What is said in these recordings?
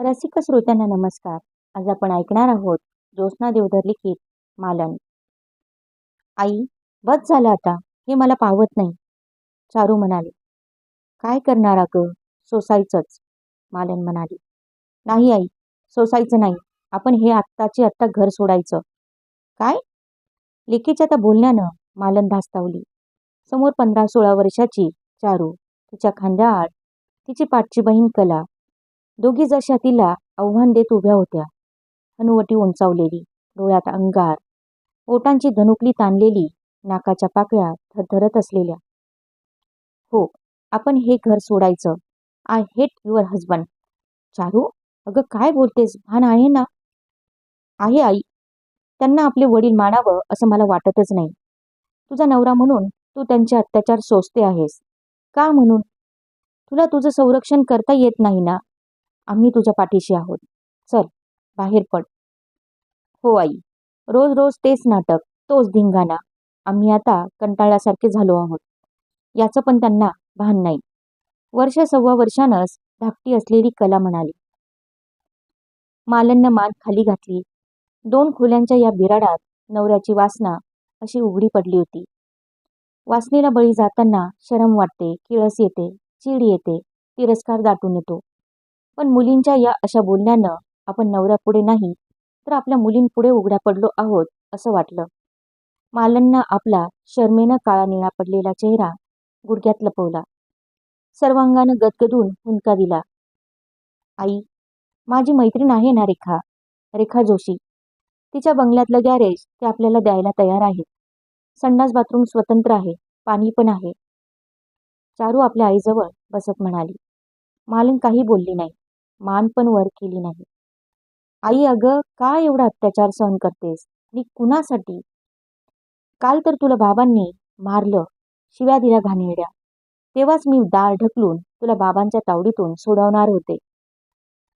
रसिक श्रोत्यांना नमस्कार. आज आपण ऐकणार आहोत ज्योत्स्ना देवधर लिखित मालन. आई, बस झालं आता, हे मला पावत नाही. चारू म्हणाले. काय करणार अगं, सोसायचंच. मालन म्हणाली. नाही आई, सोसायचं नाही. आपण हे आत्ताची आत्ता घर सोडायचं. काय? लेकीच्या त्या बोलण्यानं मालन धास्तावली. समोर 15-16 वर्षाची चारू, तिच्या खांद्याआड तिची पाठची बहीण कला, दोघी जशा तिला आव्हान देत उभ्या होत्या. हनुवटी उंचावलेली, डोळ्यात अंगार, ओटांची धनुकली ताणलेली, नाकाच्या पाकळ्या थरथरत असलेल्या. हो, आपण हे घर सोडायचं. I hate your husband. Charu, अगं काय बोलतेस, भान आहे ना? आहे आई. त्यांना आपले वडील मानावं असं मला वाटतच नाही. तुझा नवरा म्हणून तू त्यांचे अत्याचार सोसते आहेस. का म्हणून? तुला तुझं संरक्षण करता येत नाही ना? आम्ही तुझ्या पाठीशी आहोत. चल, बाहेर पड. हो आई, रोज रोज तेच नाटक, तोच धिंगाणा. आम्ही आता कंटाळल्यासारखे झालो आहोत. याचं पण त्यांना भान नाही. वर्ष सव्वा वर्षानंच धाकटी असलेली कला म्हणाली. मालननं मान खाली घातली. 2 खोल्यांच्या या बिराडात नवऱ्याची वासना अशी उघडी पडली होती. वासनेला बळी जाताना शरम वाटते, किळस येते, चीड येते, तिरस्कार दाटून येतो. पण मुलींच्या या अशा बोलण्यानं आपण नवऱ्यापुढे नाही तर आपल्या मुलींपुढे उघड्या पडलो आहोत असं वाटलं. मालननं आपला शरमेनं काळा निळा पडलेला चेहरा गुडघ्यात लपवला. सर्वांगानं गदगदून हुंदका दिला. आई, माझी मैत्रीण आहे ना रेखा, रेखा जोशी. तिच्या बंगल्यातलं गॅरेज ते आपल्याला द्यायला तयार आहेत. संडास बाथरूम स्वतंत्र आहे, पाणी पण आहे. चारू आपल्या आईजवळ बसत म्हणाली. मालन काही बोलली नाही, मान पण वर केली नाही. आई, अगं काय एवढा अत्याचार सहन करतेस आणि कुणासाठी? काल तर तुला बाबांनी मारलं, शिव्या दिल्या घाणेरड्या. तेव्हाच मी दार ढकलून तुला बाबांच्या तावडीतून सोडवणार होते.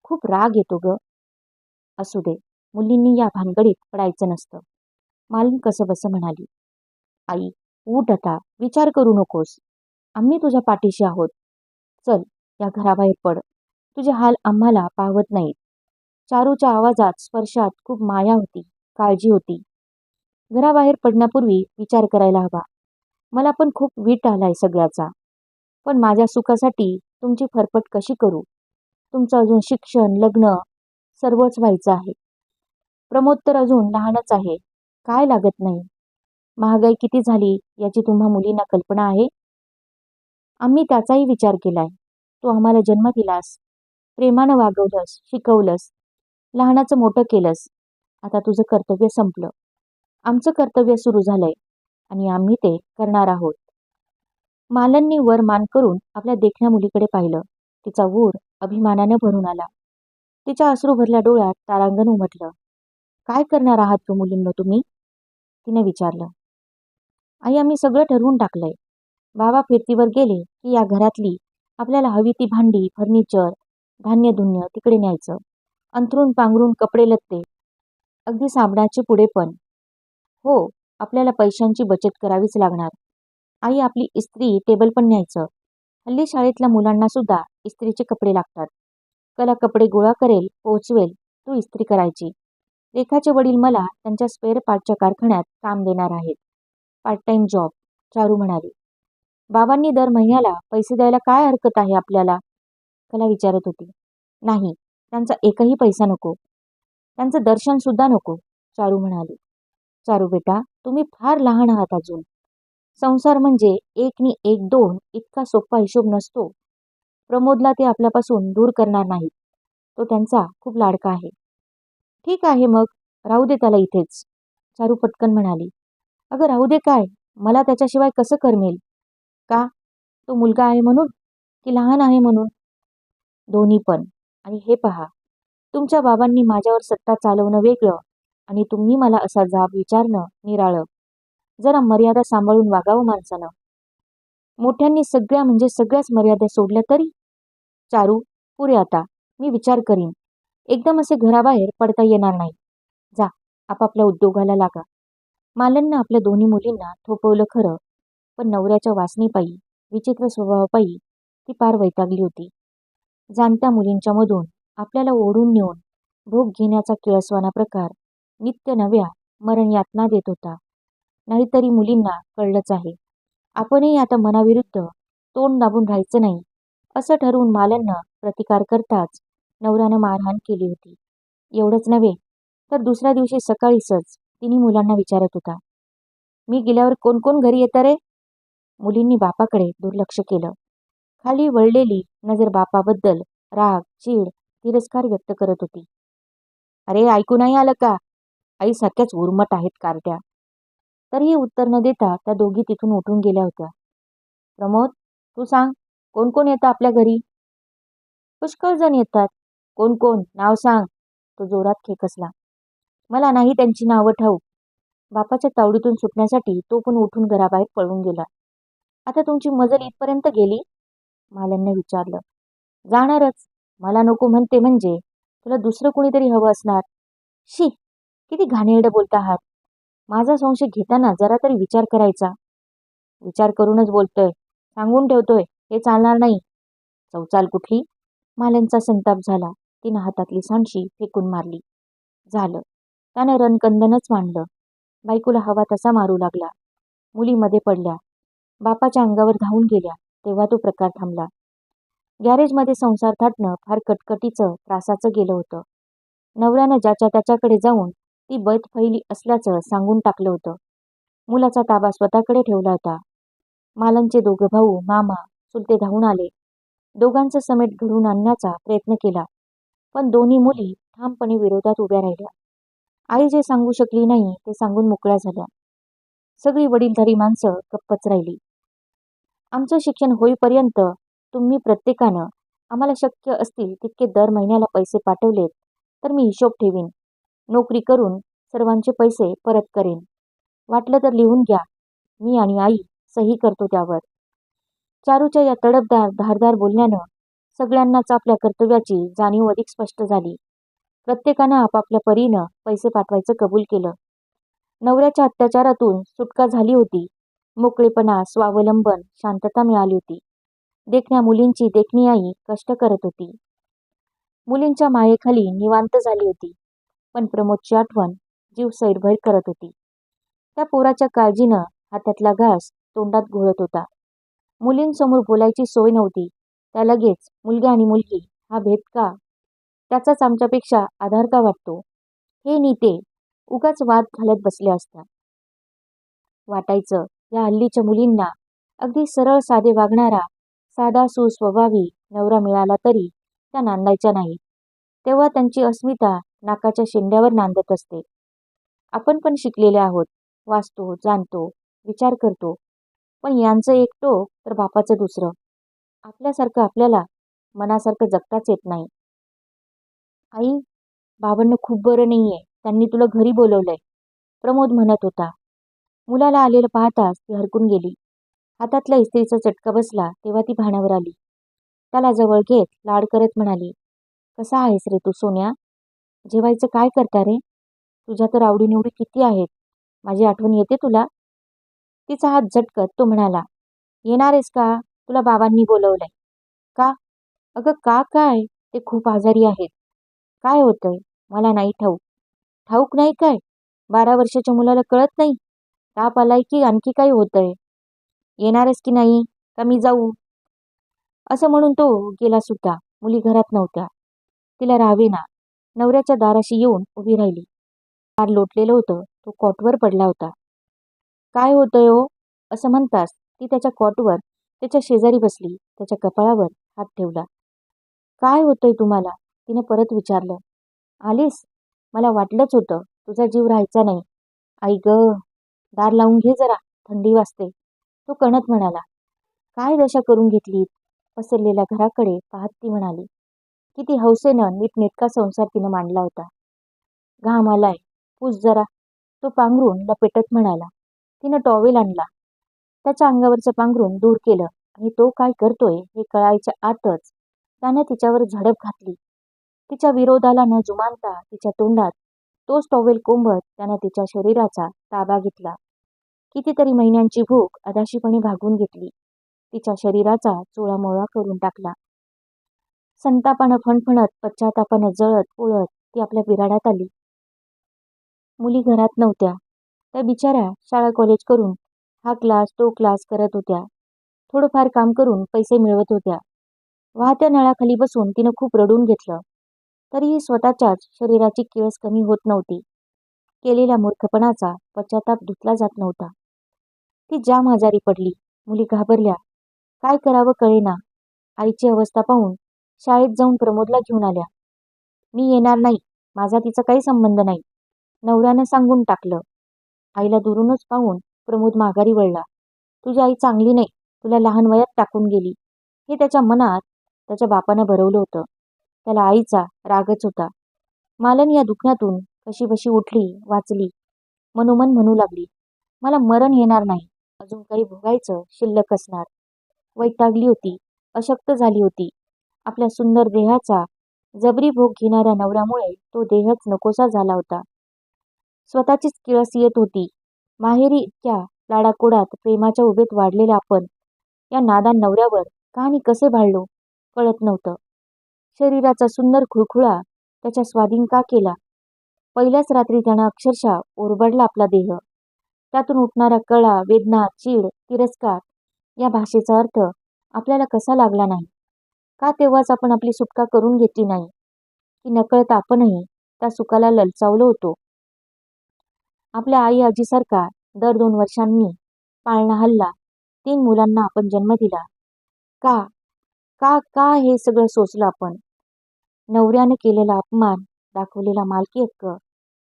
खूप राग येतो ग. असू दे, मुलींनी या भानगडीत पडायचं नसतं. मालन कसंबसं म्हणाली. आई, उठ आता, विचार करू नकोस. आम्ही तुझ्या पाठीशी आहोत. चल, या घराबाहेर पड. तुझे हाल आम्हाला पाहवत नाहीत. चारूच्या आवाजात, स्पर्शात खूप माया होती, काळजी होती. घराबाहेर पडण्यापूर्वी विचार करायला हवा. मला पण खूप वीट आलाय सगळ्याचा. पण माझ्या सुखासाठी तुमची फरफट कशी करू? तुमचं अजून शिक्षण, लग्न सर्वच व्हायचं आहे. प्रमोद तर अजून लहानच आहे, काय लागत नाही. महागाई किती झाली याची तुम्हा मुलींना कल्पना आहे? आम्ही त्याचाही विचार केलाय. तू आम्हाला जन्म दिलास, प्रेमानं वागवलंस, शिकवलंस, लहानाचं मोठं केलंस. आता तुझं कर्तव्य संपलं. आमचं कर्तव्य सुरू झालंय आणि आम्ही ते करणार आहोत. मालननी वर मान करून आपल्या देखण्या मुलीकडे पाहिलं. तिचा ऊर अभिमानानं भरून आला. तिच्या अश्रू भरल्या डोळ्यात तारांगण उमटलं. काय करणार आहात तो मुलींनो तुम्ही? तिने विचारलं. आई, आम्ही सगळं ठरवून टाकलंय. बाबा फिरतीवर गेले की या घरातली आपल्याला हवी ती भांडी, फर्निचर, धान्यधुन्य तिकडे न्यायचं. अंथरून पांघरून कपडे लत्ते, अगदी साबणाचे पुडे पण. हो, आपल्याला पैशांची बचत करावीच लागणार. आई, आपली इस्त्री टेबल पण न्यायचं. हल्ली शाळेतल्या मुलांना सुद्धा इस्त्रीचे कपडे लागतात. कला कपडे गोळा करेल, पोहोचवेल, तू इस्त्री करायची. रेखाचे वडील मला त्यांच्या स्पेअर पार्टच्या कारखान्यात काम देणार आहेत. Part time job. चारू म्हणाली. बाबांनी दर महिन्याला पैसे द्यायला काय हरकत आहे आपल्याला? कला विचारत होती. नाही, त्यांचा एकही पैसा नको. त्यांचं दर्शन सुद्धा नको. चारू म्हणाली. चारू बेटा, तुम्ही फार लहान आहात अजून. संसार म्हणजे 1 नी 1 2 इतका सोपा हिशोब नसतो. प्रमोदला ते आपल्यापासून दूर करणार नाहीत. तो त्यांचा खूप लाडका आहे. ठीक आहे मग, राहू दे त्याला इथेच. चारू पटकन म्हणाली. अगं राहू दे काय, मला त्याच्याशिवाय कसं करमेल? का? तो मुलगा आहे म्हणून की लहान आहे म्हणून? दोन्ही पण. आणि हे पहा, तुमच्या बाबांनी माझ्यावर सत्ता चालवणं वेगळं आणि तुम्ही मला असा जाब विचारणं निराळं. जरा मर्यादा सांभाळून वागावं माणसानं. मोठ्यांनी सगळ्या म्हणजे सगळ्याच मर्यादा सोडल्या तरी? चारू, पुरे आता. मी विचार करीन. एकदम असे घराबाहेर पडता येणार नाही. जा, आपापल्या उद्योगाला लागा. मालननं आपल्या दोन्ही मुलींना थोपवलं खरं, पण नवऱ्याच्या वासनेपायी, विचित्र स्वभावापायी ती पार वैतागली होती. जाणत्या मुलींच्या मधून आपल्याला ओढून नेऊन भोग घेण्याचा किळसवाना प्रकार नित्य नव्या मरण यातना देत होता. नाहीतरी मुलींना कळलंच आहे. आपणही आता मनाविरुद्ध तोंड दाबून राहायचं नाही असं ठरवून मालननं प्रतिकार करताच नवऱ्यानं मारहाण केली होती. एवढंच नव्हे तर दुसऱ्या दिवशी सकाळीसच तिन्ही मुलांना विचारत होता, मी गेल्यावर कोण कोण घरी येतं रे? मुलींनी बापाकडे दुर्लक्ष केलं. खाली वळलेली नजर बापाबद्दल राग, चीड, तिरस्कार व्यक्त करत होती. अरे ऐकू नाही आलं का? आई सारख्याच उर्मट आहेत कारट्या. तरीही उत्तर न देता त्या दोघी तिथून उठून गेल्या होत्या. प्रमोद, तू सांग, कोण कोण येतं आपल्या घरी? पुष्कळ जण येतात. कोण कोण? नाव सांग. तो जोरात खेकसला. मला नाही त्यांची नावं ठाऊक. बापाच्या तावडीतून सुटण्यासाठी तो पण उठून घराबाहेर पळून गेला. आता तुमची मजल इथपर्यंत गेली? मालनने विचारलं. जाणारच. मला नको म्हणते म्हणजे तुला दुसरं कोणीतरी हवं असणार. शी, किती घाणेरडं बोलता आहात. माझा संशय घेताना जरा तरी विचार करायचा. विचार करूनच बोलतोय. सांगून ठेवतोय, हे चालणार नाही. चौचाल कुठली? मालनचा संताप झाला. तिनं हातातली सांडशी फेकून मारली. झालं. त्यानं रणकंदनच मांडलं. बायकोला हवा तसा मारू लागला. मुली मध्ये पडल्या. बापाच्या अंगावर धावून गेल्या. तेव्हा तो प्रकार थांबला. गॅरेजमध्ये संसार थाटणं फार कटकटीचं, त्रासाचं गेलं होतं. नवऱ्यानं ज्याच्या त्याच्याकडे जाऊन ती बैत फैली असल्याचं सांगून टाकलं होतं. मुलाचा ताबा स्वतःकडे ठेवला होता. मालनचे दोघं भाऊ, मामा, चुलते धावून आले. दोघांचं समेट घडवून आणण्याचा प्रयत्न केला. पण दोन्ही मुली ठामपणे विरोधात उभ्या राहिल्या. आई जे सांगू शकली नाही ते सांगून मोकळ्या झाल्या. सगळी वडीलधारी माणसं गप्पच राहिली. आमचं शिक्षण होईपर्यंत तुम्ही प्रत्येकानं आम्हाला शक्य असतील तितके दर महिन्याला पैसे पाठवलेत तर मी हिशोब ठेवीन. नोकरी करून सर्वांचे पैसे परत करेन. वाटलं तर लिहून घ्या. मी आणि आई सही करतो त्यावर. चारूच्या या तडफदार, धारदार बोलण्यानं सगळ्यांनाच आपल्या कर्तव्याची जाणीव अधिक स्पष्ट झाली. प्रत्येकानं आपापल्या परीनं पैसे पाठवायचं कबूल केलं. नवऱ्याच्या अत्याचारातून सुटका झाली होती. मोकळेपणा, स्वावलंबन, शांतता मिळाली होती. देखण्या मुलींची देखणी आई कष्ट करत होती. मुलींच्या मायेखाली निवांत झाली होती. पण प्रमोदची आठवण जीव सैरभैर करत होती. त्या पोराच्या काळजीनं हातातला घास तोंडात घोळत होता. मुलींसमोर बोलायची सोय नव्हती. त्या लगेच मुलगा आणि मुलगी हा भेद का? त्याचाच आमच्यापेक्षा आधार का वाटतो? हे नीते उगाच वाद घालत बसल्या असत्या. वाटायचं या हल्लीच्या मुलींना अगदी सरळ साधे वागणारा, साधा सुस्वभावी नवरा मिळाला तरी त्या नांदायच्या नाहीत. तेव्हा त्यांची अस्मिता नाकाच्या शेंड्यावर नांदत असते. आपण पण शिकलेले आहोत. वाचतो, जाणतो, विचार करतो. पण यांचं एक टोक तर बापाचं दुसरं. आपल्यासारखं आपल्याला मनासारखं जगताच येत नाही. आई, बाबांना खूप बरं नाहीये. त्यांनी तुला घरी बोलवलंय, प्रमोद म्हणत होता. मुलाला आलेलं पाहताच ती हरकून गेली. हातातला इस्त्रीचा चटका बसला तेव्हा ती भानावर आली. त्याला जवळ घेत लाड करत म्हणाली, कसा आहेस रे तू सोन्या? जेवायचं काय करता रे? तुझ्या तर आवडीनिवडी किती आहेत. माझी आठवण येते तुला? तिचा हात झटकत तो म्हणाला, येणारेस का? तुला बाबांनी बोलवलंय. का? अगं का काय? ते खूप आजारी आहेत. काय होतंय? मला नाही ठाऊक. ठाऊक नाही काय? 12 वर्षाच्या मुलाला कळत नाही? ताप आलाय की आणखी काही होतंय? येणारेस की नाही? का मी जाऊ? असं म्हणून तो गेला सुद्धा. मुली घरात नव्हत्या. तिला राहावेना. नवऱ्याच्या दाराशी येऊन उभी राहिली. दार लोटलेलं होतं. तो कॉटवर पडला होता. काय होतंय हो? असं म्हणताच ती त्याच्या कॉटवर त्याच्या शेजारी बसली. त्याच्या कपाळावर हात ठेवला. काय होतंय तुम्हाला? तिने परत विचारलं. आलीस? मला वाटलंच होतं तुझा जीव राहायचा नाही. आई ग, दार लावून घे जरा, थंडी वाजते. तो कणत म्हणाला. काय दशा करून घेतलीत? पसरलेल्या घराकडे पाहत ती म्हणाली. किती हौसेनं नीटनेटका संसार तिनं मांडला होता. घाम आलाय, पुस जरा. तो पांघरून लपेटत म्हणाला. तिनं टॉवेल आणला. त्याच्या अंगावरचं पांघरून दूर केलं आणि तो काय करतोय हे कळायच्या आतच त्यानं तिच्यावर झडप घातली. तिच्या विरोधाला न जुमानता तिच्या तोंडात तोच टॉवेल कोंबत त्यानं तिच्या शरीराचा ताबा घेतला. कितीतरी महिन्यांची भूक अधाशीपणे भागवून घेतली. तिच्या शरीराचा चोळामोळा करून टाकला. संतापानं फणफणत, पश्चातापानं जळत पोळत ती आपल्या बिराडात आली. मुली घरात नव्हत्या. त्या बिचाऱ्या शाळा कॉलेज करून हा क्लास तो क्लास करत होत्या. थोडंफार काम करून पैसे मिळवत होत्या. वाहत्या नळाखाली बसून तिनं खूप रडून घेतलं. तरीही स्वतःच्याच शरीराची किळस कमी होत नव्हती. केलेल्या मूर्खपणाचा पश्चाताप धुतला जात नव्हता. ती जाम आजारी पडली. मुली घाबरल्या. काय करावं कळेना. आईची अवस्था पाहून शाळेत जाऊन प्रमोदला घेऊन आल्या. मी येणार नाही, माझा तिचा काही संबंध नाही, नवऱ्यानं सांगून टाकलं. आईला दुरूनच पाहून प्रमोद माघारी वळला. तुझी आई चांगली नाही, तुला लहान वयात टाकून गेली, हे त्याच्या मनात त्याच्या बापानं भरवलं होतं. त्याला आईचा रागच होता. मालन या दुखण्यातून कशीबशी उठली, वाचली. मनोमन म्हणू लागली, मला मरण येणार नाही, अजून काही भोगायचं शिल्लक असणार. वैतागली होती, अशक्त झाली होती. आपल्या सुंदर देहाचा जबरी भोग घेणाऱ्या नवऱ्यामुळे तो देहच नकोसा झाला होता. स्वतःचीच किळस येत होती. माहेरी इतक्या लाडाकोडात प्रेमाच्या उभेत वाढलेल्या आपण या नादान नवऱ्यावर का आणि कसे भाळलो कळत नव्हतं. शरीराचा सुंदर खुळखुळा त्याच्या स्वाधीन का केला? पहिल्याच रात्री त्यानं अक्षरशः ओरबडला आपला देह. त्यातून उठणारा कळा, वेदना, चीड, तिरस्कार या भाषेचा अर्थ आपल्याला कसा लागला नाही? का तेव्हाच आपण आपली सुटका करून घेतली नाही? की नकळत आपणही त्या सुखाला ललचावलो होतो? आपल्या आई आजीसारखा दर 2 वर्षांनी पाळणा हल्ला, 3 मुलांना आपण जन्म दिला. का का का हे सगळं सोसलं आपण? नवऱ्यानं केलेला अपमान, दाखवलेला मालकी हक्क,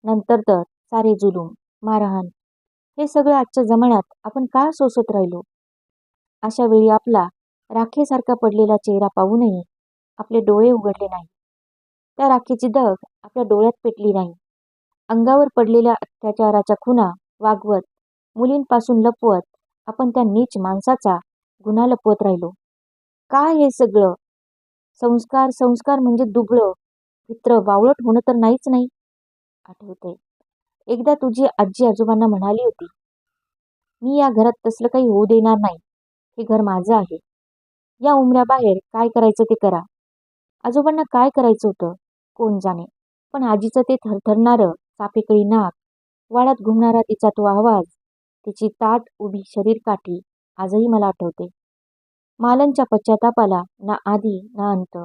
नंतर तर सारे जुलूम, मारहाण, हे सगळं आजच्या जमान्यात आपण का सोसत राहिलो? अशा वेळी आपला राखेसारखा पडलेला चेहरा पाहूनही आपले डोळे उघडले नाही. त्या राखेची दग आपल्या डोळ्यात पेटली नाही. अंगावर पडलेल्या अत्याचाराच्या खुणा वागवत, मुलींपासून लपवत आपण त्या नीच माणसाचा गुन्हा लपवत राहिलो. काय हे सगळं? संस्कार संस्कार म्हणजे दुबळं, भित्र, बावळट होणं तर नाहीच नाही. आठवतंय, एकदा तुझी आजी आजोबांना म्हणाली होती, मी या घरात तसलं काही होऊ देणार नाही. हे घर माझं आहे. या उमऱ्याबाहेर काय करायचं ते करा. आजोबांना काय करायचं होतं कोण जाणे, पण आजीचं ते थरथरणारं चापेकळी नाक, वाड्यात घुमणारा तिचा तो आवाज, तिची ताठ उभी शरीरकाठी आजही मला आठवते. मालनच्या पश्चातापाला ना आधी ना अंत.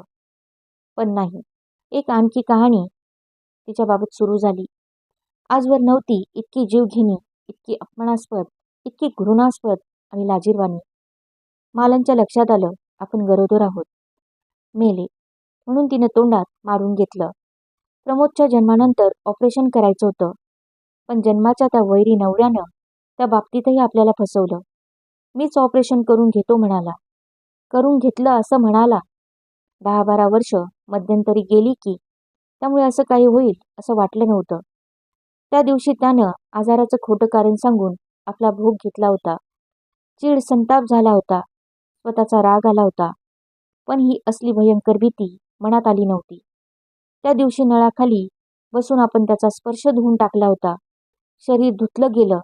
पण नाही, एक आणखी कहाणी तिच्याबाबत सुरू झाली. आजवर नव्हती इतकी जीवघेणी, इतकी अपमानास्पद, इतकी घृणास्पद आणि लाजिरवाणी. मालनच्या लक्षात आलं आपण गरोदर आहोत. मेले म्हणून तिनं तोंडात मारून घेतलं. प्रमोदच्या जन्मानंतर ऑपरेशन करायचं होतं, पण जन्माच्या त्या वैरी नवऱ्यानं त्या बाबतीतही आपल्याला फसवलं. मीच ऑपरेशन करून घेतो म्हणाला. करून घेतलं असं म्हणाला. 10-12 वर्ष मध्यंतरी गेली की त्यामुळे असं काही होईल असं वाटलं नव्हतं. त्या दिवशी त्यानं आजाराचं खोटं कारण सांगून आपला भोग घेतला होता. चीड, संताप झाला होता, स्वतःचा राग आला होता, पण ही असली भयंकर भीती मनात आली नव्हती. त्या दिवशी नळाखाली बसून आपण त्याचा स्पर्श धुवून टाकला होता. शरीर धुतलं गेलं,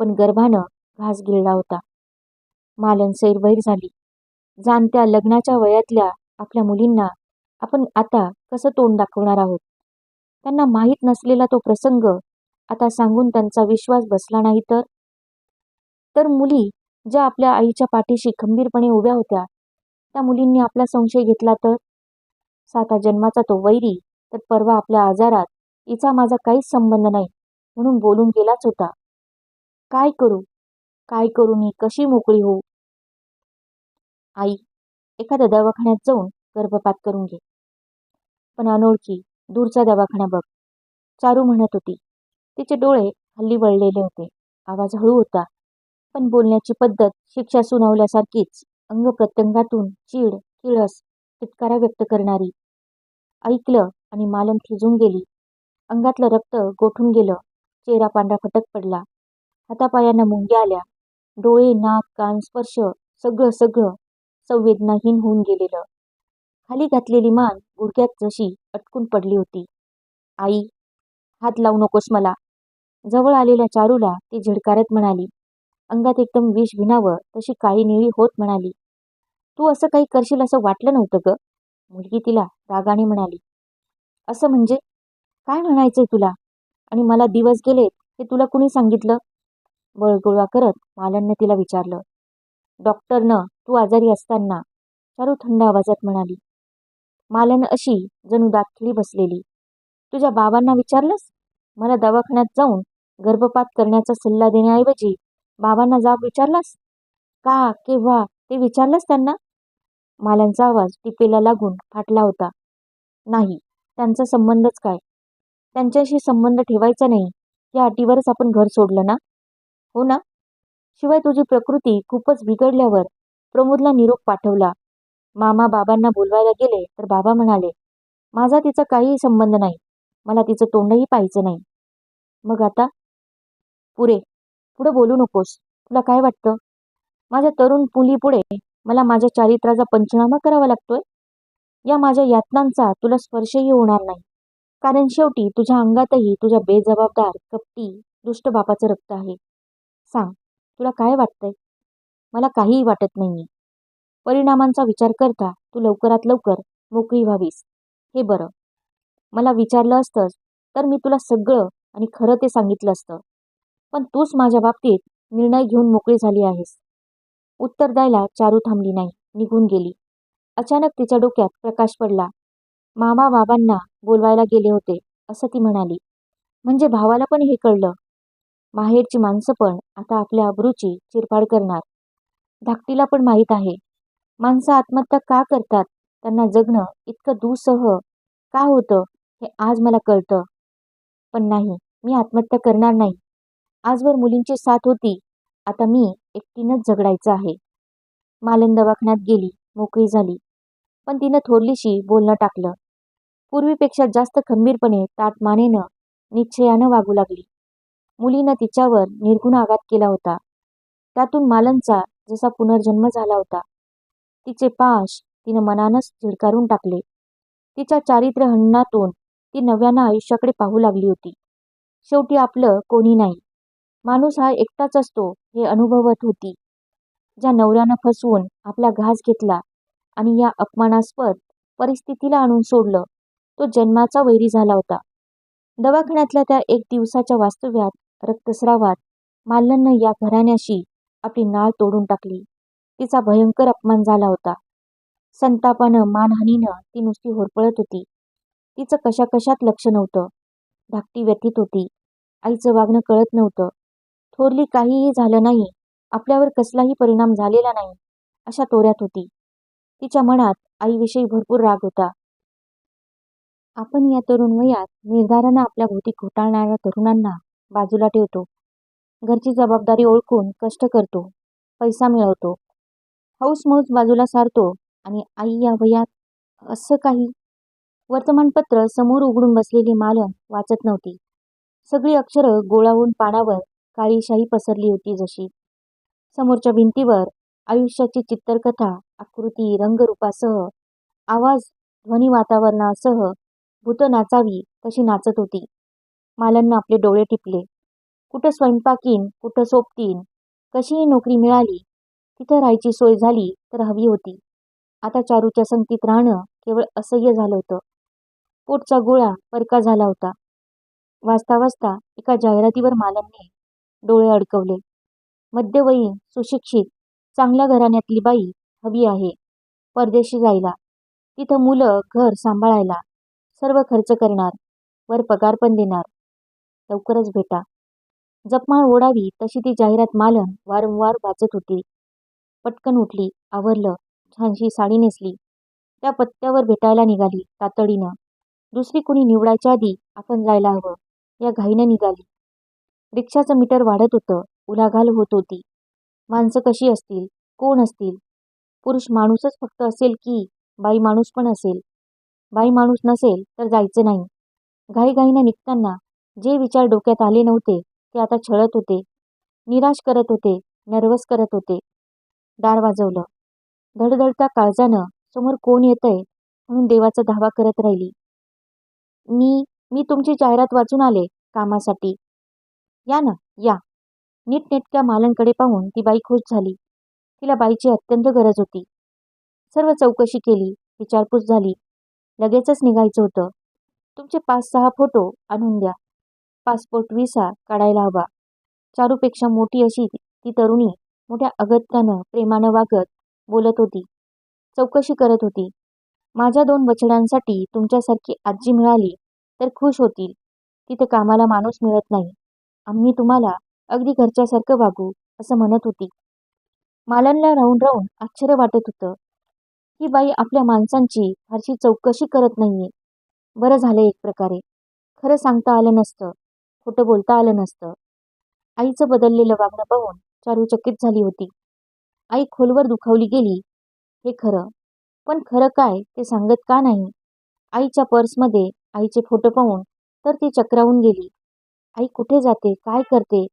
पण गर्भानं घास गिळला होता. मालन सैरभैर झाली. जाणत्या लग्नाच्या वयातल्या आपल्या मुलींना आपण आता कसं तोंड दाखवणार आहोत? त्यांना माहीत नसलेला तो प्रसंग आता सांगून त्यांचा विश्वास बसला नाही तर मुली ज्या आपल्या आईच्या पाठीशी खंबीरपणे उभ्या होत्या, त्या मुलींनी आपला संशय घेतला तर? 7 जन्माचा तो वैरी तर परवा आपल्या आजारात हिचा माझा काहीच संबंध नाही म्हणून बोलून गेलाच होता. काय करू? काय करू मी? कशी मोकळी होऊ? आई, एखाद्या दवाखान्यात जाऊन गर्भपात करून घे. पण अनोळखी दूरचा दवाखाना बघ, चारू म्हणत होती. तिचे डोळे हल्ली वळलेले होते. आवाज हळू होता, पण बोलण्याची पद्धत शिक्षा सुनावल्यासारखीच, अंग प्रत्यंगातून चीड, किळस, तिटकारा व्यक्त करणारी. ऐकलं आणि मालन थिजून गेली. अंगातलं रक्त गोठून गेलं. चेहरा पांढरा फटक पडला. हातापायांना मुंग्या आल्या. डोळे, नाक, कान, स्पर्श सगळं सगळं संवेदनाहीन होऊन गेलेलं. खाली घातलेली मान गुडघ्यात जशी अटकून पडली होती. आई, हात लावू नकोस मला. जवळ आलेल्या चारूला ती झिडकारत म्हणाली. अंगात एकदम विष भिनावं तशी काळी निळी होत म्हणाली. तू असं काही करशील असं वाटलं नव्हतं ग. मुलगी तिला रागाने म्हणाली. असं म्हणजे? काय म्हणायचंय तुला? आणि मला दिवस गेलेत हे तुला कुणी सांगितलं? वळगोळा करत मालनने तिला विचारलं. डॉक्टरनं तू आजारी असताना, चारू थंड आवाजात म्हणाली. मालन अशी जणू दातखिळी बसलेली. तुझ्या बाबांना विचारलंस? मला दवाखान्यात जाऊन गर्भपात करण्याचा सल्ला देण्याऐवजी बाबांना जाब विचारलास? का, केव्हा ते विचारलंस त्यांना? मालनचा आवाज टिपेला लागून फाटला होता. नाही, त्यांचा संबंधच काय? त्यांच्याशी संबंध ठेवायचा नाही या अटीवरच आपण घर सोडलं ना? हो ना? शिवाय तुझी प्रकृती खूपच बिघडल्यावर प्रमोदला निरोप पाठवला. मामा बाबांना बोलवायला गेले तर बाबा म्हणाले, माझा तिचा काहीही संबंध नाही, मला तिचं तोंडही पाहायचं नाही. मग आता? पुरे, पुढे बोलू नकोस. तुला काय वाटतं? माझ्या तरुण मुलीपुढे मला माझ्या चारित्र्याचा पंचनामा करावा लागतोय? या माझ्या यातनांचा तुला स्पर्शही होणार नाही, कारण शेवटी तुझ्या अंगातही तुझ्या बेजबाबदार, कपटी, दुष्ट बापाचं रक्त आहे. सांग, तुला काय वाटतंय? मला काहीही वाटत नाहीये. परिणामांचा विचार करता तू लवकरात लवकर मोकळी व्हावीस, हे बरं. मला विचारलं असतंस तर मी तुला सगळं आणि खरं ते सांगितलं असतं. पण तूच माझ्या बाबतीत निर्णय घेऊन मोकळी झाली आहेस. उत्तर द्यायला चारू थांबली नाही, निघून गेली. अचानक तिच्या डोक्यात प्रकाश पडला. मामा बाबांना बोलवायला गेले होते असं ती म्हणाली. म्हणजे भावाला पण हे कळलं. माहेरची माणसं पण आता आपल्या अब्रूची चिरफाड करणार. धाकटीला पण माहीत आहे. माणसं आत्महत्या का करतात, त्यांना जगणं इतकं दुःसह का होतं हे आज मला कळतं. पण नाही, मी आत्महत्या करणार नाही. आजवर मुलींची साथ होती, आता मी एकटीनंच झगडायचं आहे. मालन दवाखान्यात गेली, मोकळी झाली. पण तिनं थोरलीशी बोलणं टाकलं. पूर्वीपेक्षा जास्त खंबीरपणे, ताठमानेनं, निश्चयानं वागू लागली. मुलीनं तिच्यावर निर्घुण आघात केला होता. त्यातून मालनचा जसा पुनर्जन्म झाला होता. तिचे पाश तिनं मनानंच झिडकारून टाकले. तिच्या चारित्र्य हननातून ती नव्यानं आयुष्याकडे पाहू लागली होती. शेवटी आपलं कोणी नाही, माणूस हा एकटाच असतो हे अनुभवत होती. ज्या नवऱ्यानं फसवून आपला घास घेतला आणि या अपमानास्पद परिस्थितीला आणून सोडलं, तो जन्माचा वैरी झाला होता. दवाखान्यातल्या त्या एक दिवसाच्या वास्तव्यात, रक्तस्रावात मालननं या घराण्याशी आपली नाळ तोडून टाकली. तिचा भयंकर अपमान झाला होता. संतापानं, मानहानीनं ती नुसती होरपळत होती. तिचं कशाकशात लक्ष नव्हतं. धाकटी व्यथित होती. आईचं वागणं कळत नव्हतं. थोरली काहीही झालं नाही, आपल्यावर कसलाही परिणाम झालेला नाही, अशा तोऱ्यात होती. तिच्या मनात आईविषयी भरपूर राग होता. आपण या तरुण वयात निर्धारानं आपल्या भोवती घोटाळणाऱ्या तरुणांना बाजूला ठेवतो. घरची जबाबदारी ओळखून कष्ट करतो, पैसा मिळवतो, हौस-मौज बाजूला सारतो आणि आई या वयात असं काही? वर्तमानपत्र समोर उघडून बसलेली मालन वाचत नव्हती. सगळी अक्षरं गोळावून पानावर काळी शाई पसरली होती जशी. समोरच्या भिंतीवर आयुष्याची चित्रकथा, आकृती, रंगरूपासह, आवाज, ध्वनी वातावरणासह भूतं नाचावी तशी नाचत होती. मालननं आपले डोळे टिपले. कुठं स्वयंपाकीन, कुठं सोबतीन, कशीही नोकरी मिळाली, तिथं राहायची सोय झाली तर हवी होती. आता चारूच्या संगतीत राहणं केवळ असह्य झालं होतं. पोटचा गोळा परका झाला होता. वाचता वाचता एका जाहिरातीवर मालनने डोळे अडकवले. मध्यवयीन, सुशिक्षित, चांगल्या घराण्यातली बाई हवी आहे. परदेशी जायला, तिथं मुलं, घर सांभाळायला, सर्व खर्च करणार, वर पगार पण देणार. लवकरच भेटा. जपमाळ ओढावी तशी ती जाहिरात मालन वारंवार वाचत होती. पटकन उठली, आवरलं, छानशी साडी नेसली. त्या पत्त्यावर भेटायला निघाली तातडीनं. दुसरी कुणी निवडायच्या आधी आपण जायला हवं या घाईनं निघाली. रिक्षाचं मीटर वाढत होतं, उलाघाल होत होती. माणसं कशी असतील, कोण असतील? पुरुष माणूसच फक्त असेल की बाई माणूस पण असेल? बाई माणूस नसेल तर जायचं नाही. घाईघाईनं निघताना जे विचार डोक्यात आले नव्हते ते आता छळत होते, निराश करत होते, नर्वस करत होते. दार वाजवलं. धडधडत्या काळजानं समोर कोण येतंय म्हणून देवाचा धावा करत राहिली. मी मी तुमची जाहिरात वाचून आले कामासाठी. या ना, या. नीटनेटक्या मालनकडे पाहून ती बाई खुश झाली. तिला बाईची अत्यंत गरज होती. सर्व चौकशी केली, विचारपूस झाली. लगेचच निघायचं होतं. तुमचे 5-6 फोटो आणून द्या. पासपोर्ट व्हिसा काढायला हवा. चारूपेक्षा मोठी अशी ती तरुणी मोठ्या अगत्यानं प्रेमानं वागत बोलत होती. चौकशी करत होती. माझ्या 2 बछड्यांसाठी तुमच्यासारखी आजी मिळाली तर खुश होतील. तिथे कामाला माणूस मिळत नाही. आम्ही तुम्हाला अगदी घरच्यासारखं वागू असं म्हणत होती. मालनला राहून राहून आश्चर्य वाटत होतं. ही बाई आपल्या माणसांची फारशी चौकशी करत नाहीये. बरं झालं एक प्रकारे. खरं सांगता आलं नसतं. खोटं बोलता आलं नसतं. आईचं बदललेलं वागणं पाहून चारू चकित झाली होती. आई खोलवर दुखावली गेली हे खरं, पण खरं काय ते सांगत का नाही? आईच्या पर्समध्ये आईचे फोटो पाहून तर ती चक्रावून गेली. आई कुठे जाते, काय करते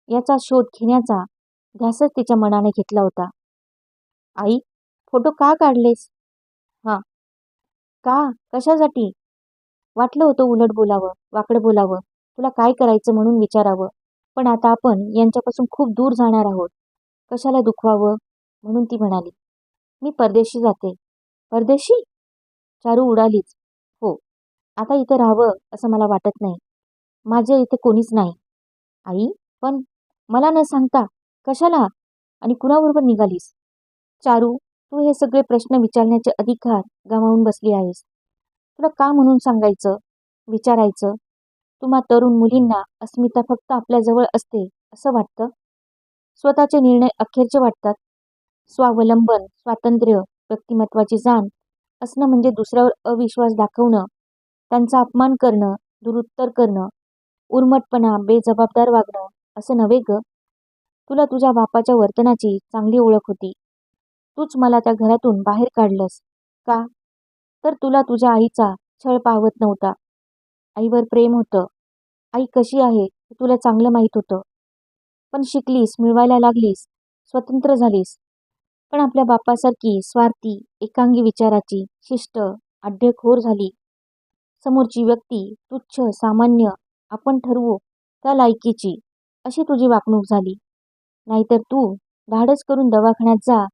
याचा शोध घेण्याचा ध्यासच तिच्या मनाने घेतला होता. आई, फोटो का काढलेस? हां. का? कशासाठी? वाटलं होतं उलट बोलावं, वाकडं बोलावं, तुला काय करायचं म्हणून विचारावं. पण आता आपण यांच्यापासून खूप दूर जाणार आहोत. कशाला दुखवावं? म्हणून ती म्हणाली. मी परदेशी जाते. परदेशी? चारू उडालीच. हो. आता इथं राहावं असं मला वाटत नाही. माझ्या इथे कोणीच नाही. आई, पण मला न सांगता कशाला आणि कुणाबरोबर निघालीस? चारू, तू हे सगळे प्रश्न विचारण्याचे अधिकार गमावून बसली आहेस. तुला का म्हणून सांगायचं, विचारायचं? तुम्हा तरुण मुलींना अस्मिता फक्त आपल्याजवळ असते असं वाटतं. स्वतःचे निर्णय अखेरचे वाटतात. स्वावलंबन, स्वातंत्र्य, व्यक्तिमत्वाची जाण असणं म्हणजे दुसऱ्यावर अविश्वास दाखवणं, त्यांचा अपमान करणं, दुरुत्तर करणं, उर्मटपणा, बेजबाबदार वागणं असं नव्हे ग. तुला तुझ्या बापाच्या वर्तनाची चांगली ओळख होती. तूच मला त्या घरातून बाहेर काढलंस. का? तर तुला तुझ्या आईचा छळ पावत नव्हता. आईवर प्रेम होतं. आई कशी आहे हे तुला चांगलं माहीत होतं. पण शिकलीस, मिळवायला लागलीस, स्वतंत्र झालीस. पण आपल्या बापासारखी स्वार्थी, एकांगी विचाराची, शिष्ट, आढ्यखोर झाली. समोरची व्यक्ती तुच्छ, सामान्य, आपण ठरवू त्या लायकीची अशी तुझी वागणूक झाली. नाहीतर तू धाडस करून दवाखान्यात जा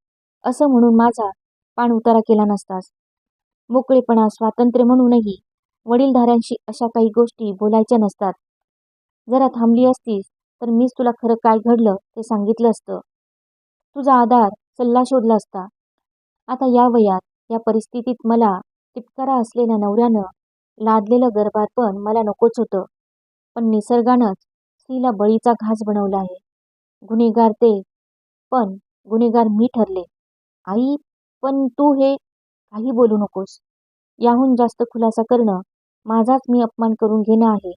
असं म्हणून माझा पाणउतारा केला नसतास. मोकळेपणा, स्वातंत्र्य म्हणूनही वडीलधाऱ्यांशी अशा काही गोष्टी बोलायच्या नसतात. जरा थांबली असतीस तर मीच तुला खरं काय घडलं ते सांगितलं असतं. तुझा आधार, सल्ला शोधला असता. आता या वयात, या परिस्थितीत मला तिटकारा असलेल्या नवऱ्यानं लादलेलं गर्भारपण मला नकोच होतं. पण निसर्गानंच स्त्रीला बळीचा घास बनवला आहे. गुन्हेगार ते, पण गुन्हेगार मी ठरले. आई, पण तू हे काही बोलू नकोस. याहून जास्त खुलासा करणं माझाच मी अपमान करून घेणं आहे.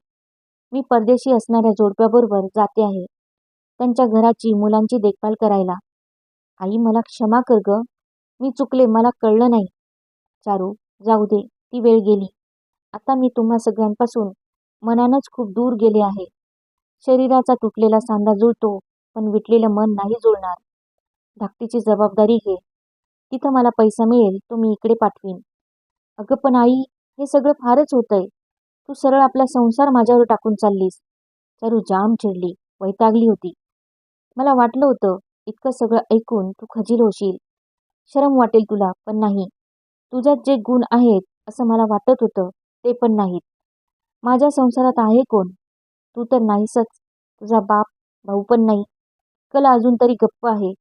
मी परदेशी असणाऱ्या जोडप्याबरोबर जाते आहे. त्यांच्या घराची, मुलांची देखभाल करायला. आई, मला क्षमा कर ग. मी चुकले, मला कळलं नाही. चारू, जाऊ दे, ती वेळ गेली. आता मी तुम्हा सगळ्यांपासून मनानंच खूप दूर गेले आहे. शरीराचा तुटलेला सांधा जुळतो, पण विटलेलं मन नाही जुळणार. धाकटीची जबाबदारी घे. तिथं मला पैसा मिळेल तो मी इकडे पाठवीन. अगं पण आई, हे सगळं फारच होतंय. तू सरळ आपला संसार माझ्यावर टाकून चाललीस. चारू जाम चिडली, वैतागली होती. मला वाटलं होतं इतकं सगळं ऐकून तू खजील होशील. शरम वाटेल तुला, पण नाही. तुझ्यात जे गुण आहेत असं मला वाटत होतं ते पण नाहीत. माझ्या संसारात आहे कोण? तू तर नाहीसच. तुझा बाप, भाऊ पण नाही. कला अजून तरी गप्प आहे.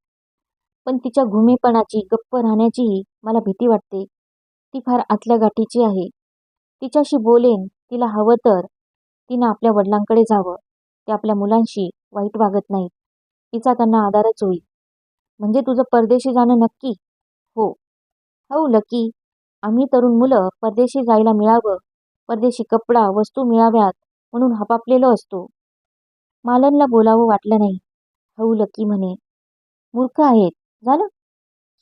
पण तिच्या घुमेपणाची, गप्प राहण्याचीही मला भीती वाटते. ती फार आतल्या गाठीची आहे. तिच्याशी बोलेन, तिला हवं तर. तिनं आपल्या वडिलांकडे जावं. ते आपल्या मुलांशी वाईट वागत नाहीत. तिचा त्यांना आधारच होईल. म्हणजे तुझं परदेशी जाणं नक्की? हो. हो लकी. आम्ही तरुण मुलं परदेशी जायला मिळावं, परदेशी कपडा, वस्तू मिळाव्यात म्हणून हपापलेलो असतो. मालनला बोलावं वाटलं नाही. हो लकी म्हणे. मूर्ख आहेत. झालं?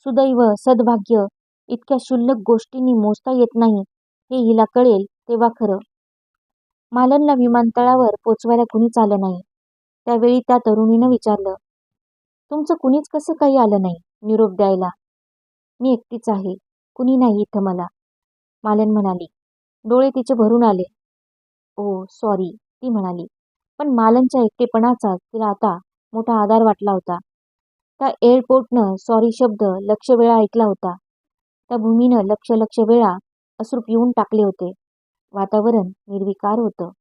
सुदैव, सद्भाग्य इतक्या क्षुल्लक गोष्टींनी मोजता येत नाही हे हिला कळेल तेव्हा खरं. मालनला विमानतळावर पोचवायला कुणीच आलं नाही. त्यावेळी त्या तरुणीनं विचारलं, तुमचं कुणीच कसं काही आलं नाही निरोप द्यायला? मी एकटीच आहे. कुणी नाही इथं मला, मालन म्हणाली. डोळे तिचे भरून आले. ओ सॉरी, ती म्हणाली. पण मालनच्या एकटेपणाचा तिला आता मोठा आधार वाटला होता. त्या एअरपोर्टनं सॉरी शब्द लक्ष वेळा ऐकला होता. त्या भूमीनं लक्ष वेळा अश्रू पिऊन टाकले होते. वातावरण निर्विकार होतं.